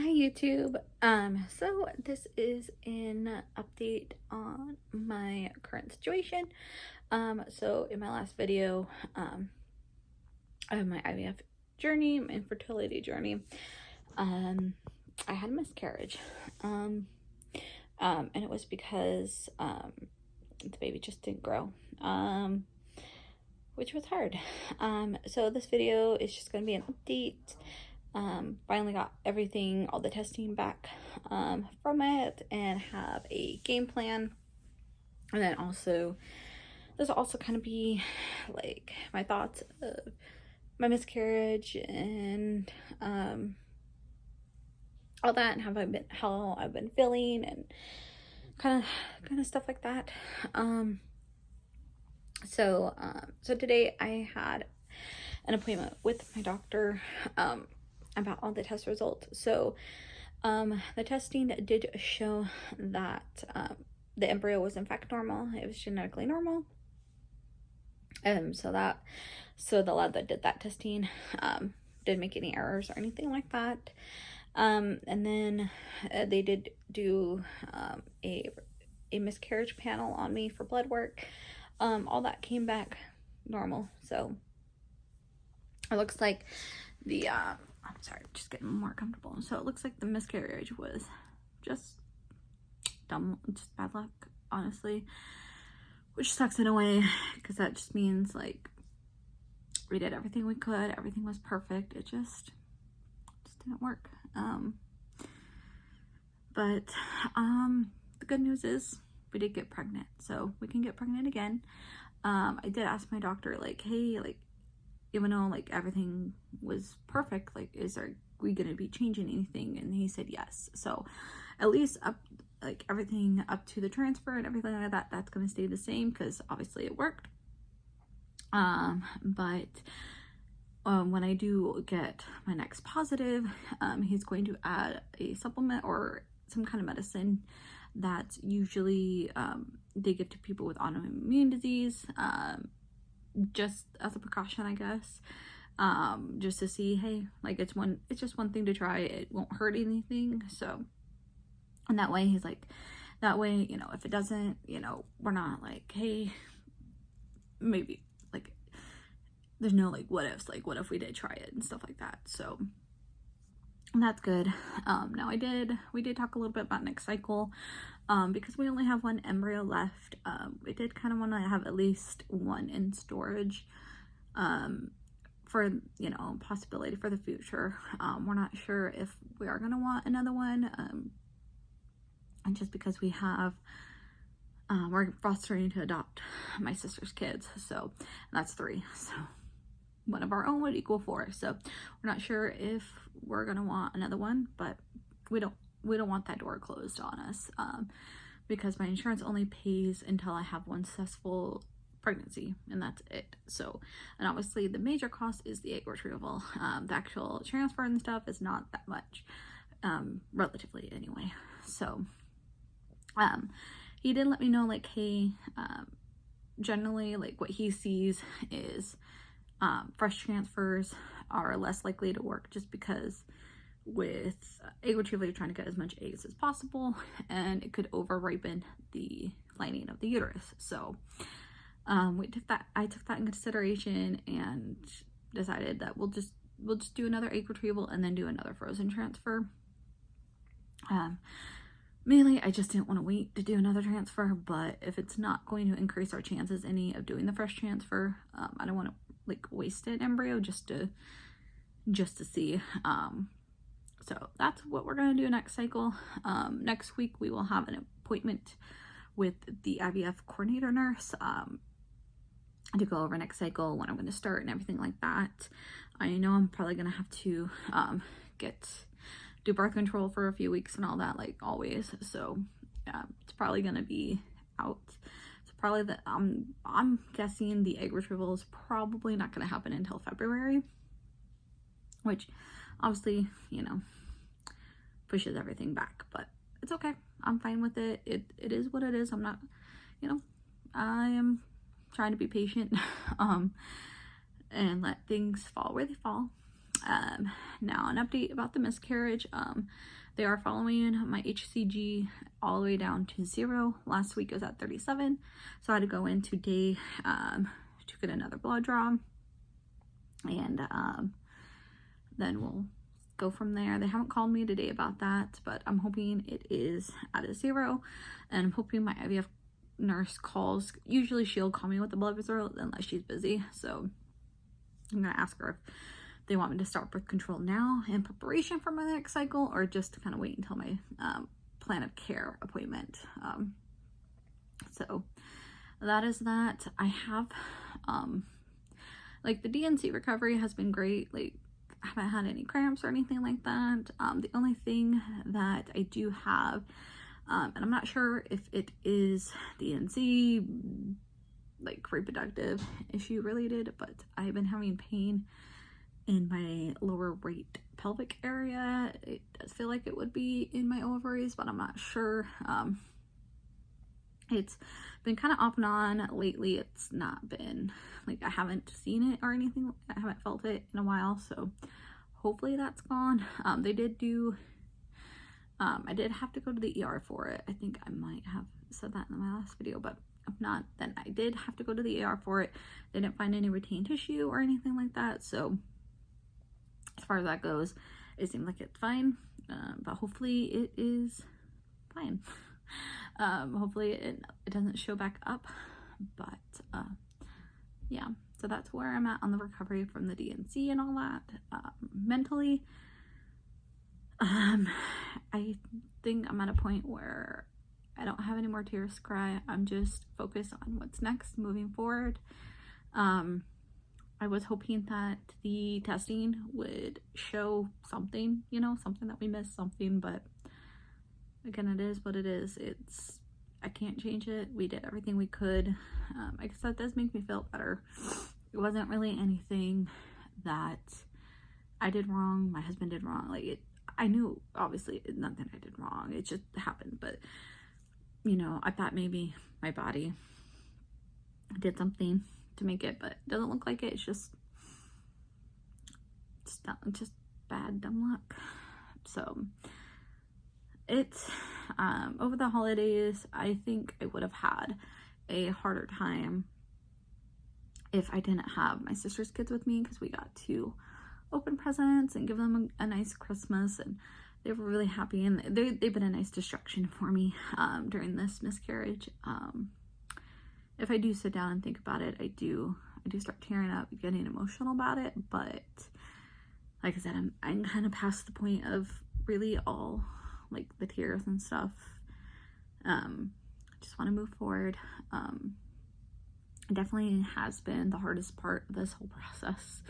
Hi YouTube. So this is an update on my current situation. So in my last video, of my IVF journey, my infertility journey, I had a miscarriage. And it was because the baby just didn't grow. Which was hard. So this video is just gonna be an update. Finally got everything, all the testing back from it, and have a game plan. And then also, this will also kind of be like my thoughts of my miscarriage and all that, and how I've been feeling, and kind of stuff like that. So today I had an appointment with my doctor about all the test results. So the testing did show that the embryo was in fact normal. It was genetically normal. So the lab that did that testing didn't make any errors or anything like that. And then they did do a miscarriage panel on me for blood work. All that came back normal. So it looks like the I'm sorry, just getting more comfortable. So it looks like the miscarriage was just dumb, just bad luck, honestly, which sucks in a way, because that just means like we did everything we could, everything was perfect, it just didn't work. But the good news is we did get pregnant, so we can get pregnant again. I did ask my doctor, like, hey, like, even though like everything was perfect, like, we gonna be changing anything? And he said yes. So at least up, like, everything up to the transfer and everything like that, that's gonna stay the same, because obviously it worked. But when I do get my next positive, he's going to add a supplement or some kind of medicine that's usually they give to people with autoimmune disease, just as a precaution, I guess, just to see, hey, like, it's just one thing to try, it won't hurt anything. So, and that way he's like, that way, you know, if it doesn't, you know, we're not like, hey, maybe, like, there's no like what ifs, like what if we did try it and stuff like that. So that's good. Now we did talk a little bit about next cycle, because we only have one embryo left. We did kind of want to have at least one in storage, for, you know, possibility for the future. We're not sure if we are going to want another one, and just because we have, we're fostering to adopt my sister's kids, so that's 3, so one of our own would equal 4. So we're not sure if we're gonna want another one, but we don't want that door closed on us, because my insurance only pays until I have one successful pregnancy, and that's it. So, and obviously the major cost is the egg retrieval. The actual transfer and stuff is not that much, relatively anyway. So he did let me know, like, hey, generally, like, what he sees is fresh transfers are less likely to work, just because with egg retrieval you're trying to get as much eggs as possible, and it could over ripen the lining of the uterus. So I took that in consideration and decided that we'll just do another egg retrieval and then do another frozen transfer. Mainly, I just didn't want to wait to do another transfer, but if it's not going to increase our chances any of doing the fresh transfer, I don't want to like waste an embryo just to see. So that's what we're going to do next cycle. Next week we will have an appointment with the IVF coordinator nurse, to go over next cycle, when I'm going to start and everything like that. I know I'm probably going to have to do birth control for a few weeks and all that, like always. So it's probably going to be out. So probably that I'm guessing the egg retrieval is probably not going to happen until February, which obviously, you know, pushes everything back, but it's okay. I'm fine with it. It is what it is. I'm not, you know, I am trying to be patient, and let things fall where they fall. Now an update about the miscarriage. They are following my HCG all the way down to 0. Last week it was at 37, so I had to go in today to get another blood draw, and then we'll go from there. They haven't called me today about that, but I'm hoping it is at a 0, and I'm hoping my IVF nurse calls. Usually she'll call me with the blood result unless she's busy, so I'm gonna ask her if they want me to start birth control now in preparation for my next cycle, or just to kind of wait until my plan of care appointment. So that is that. I have like the DNC recovery has been great. Like I haven't had any cramps or anything like that. The only thing that I do have, and I'm not sure if it is DNC, like reproductive issue related, but I've been having pain in my lower right pelvic area. It does feel like it would be in my ovaries, but I'm not sure. It's been kind of off and on lately. It's not been like I haven't seen it or anything. I haven't felt it in a while, so hopefully that's gone. They did do I did have to go to the ER for it. I think I might have said that in my last video, but if not, then I did have to go to the ER for it. They didn't find any retained tissue or anything like that, so as far as that goes, it seems like it's fine, but hopefully it is fine. Hopefully it doesn't show back up, but yeah, so that's where I'm at on the recovery from the DNC and all that. Mentally, I think I'm at a point where I don't have any more tears to cry. I'm just focused on what's next, moving forward. I was hoping that the testing would show something, you know, something that we missed, something, but again, it is what it is. I can't change it. We did everything we could. I guess that does make me feel better. It wasn't really anything that I did wrong, my husband did wrong. Like I knew obviously nothing I did wrong. It just happened, but you know, I thought maybe my body did something to make it, but it doesn't look like it. It's just bad dumb luck. So it's over the holidays, I think I would have had a harder time if I didn't have my sister's kids with me, because we got to open presents and give them a nice Christmas, and they were really happy, and they've been a nice distraction for me during this miscarriage. If I do sit down and think about it, I do start tearing up, getting emotional about it, but like I said, I'm kind of past the point of really all like the tears and stuff. I just want to move forward. It definitely has been the hardest part of this whole process,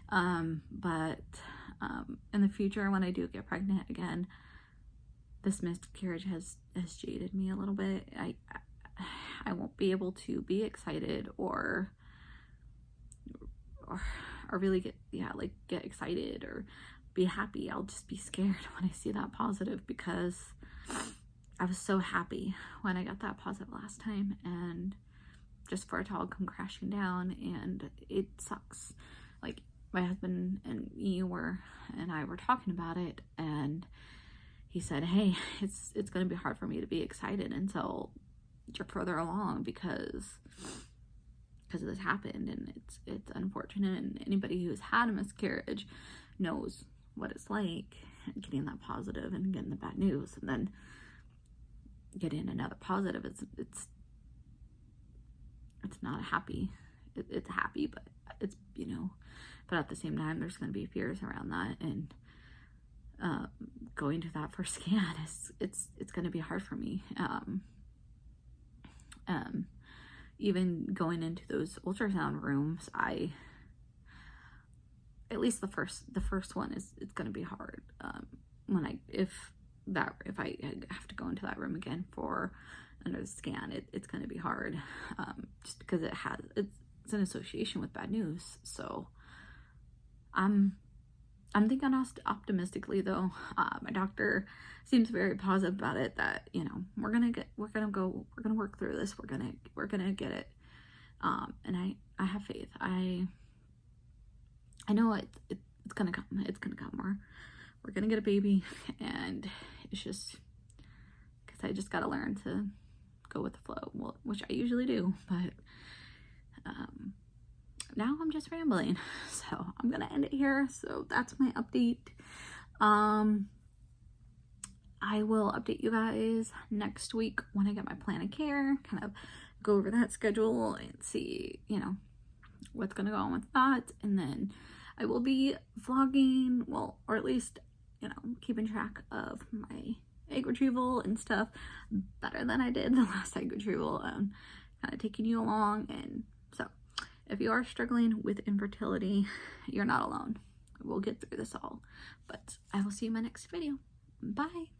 but in the future, when I do get pregnant again, this miscarriage has jaded me a little bit. I won't be able to be excited or really get excited or be happy. I'll just be scared when I see that positive, because I was so happy when I got that positive last time, and just for it to all come crashing down, and it sucks. Like my husband and I were talking about it, and he said, hey, it's going to be hard for me to be excited until you're further along, because this happened, and it's unfortunate, and anybody who's had a miscarriage knows what it's like, getting that positive and getting the bad news, and then getting another positive. It's not happy. It's happy, but it's, you know, but at the same time, there's going to be fears around that, and going to that first scan it's going to be hard for me. Even going into those ultrasound rooms, at least the first one it's going to be hard. If I have to go into that room again for another scan, it's going to be hard, just because it's an association with bad news. So I'm thinking optimistically though. My doctor seems very positive about it, that, you know, we're gonna work through this. We're gonna get it. And I have faith. I know it's gonna come. It's gonna come. We're gonna get a baby, and it's just because I just gotta learn to go with the flow, well, which I usually do, but now I'm just rambling, so I'm gonna end it here. So that's my update. I will update you guys next week when I get my plan of care, kind of go over that schedule and see, you know, what's gonna go on with that. And then I will be vlogging, well, or at least, you know, keeping track of my egg retrieval and stuff better than I did the last egg retrieval, kind of taking you along. And so if you are struggling with infertility, you're not alone. We'll get through this all. But I will see you in my next video. Bye.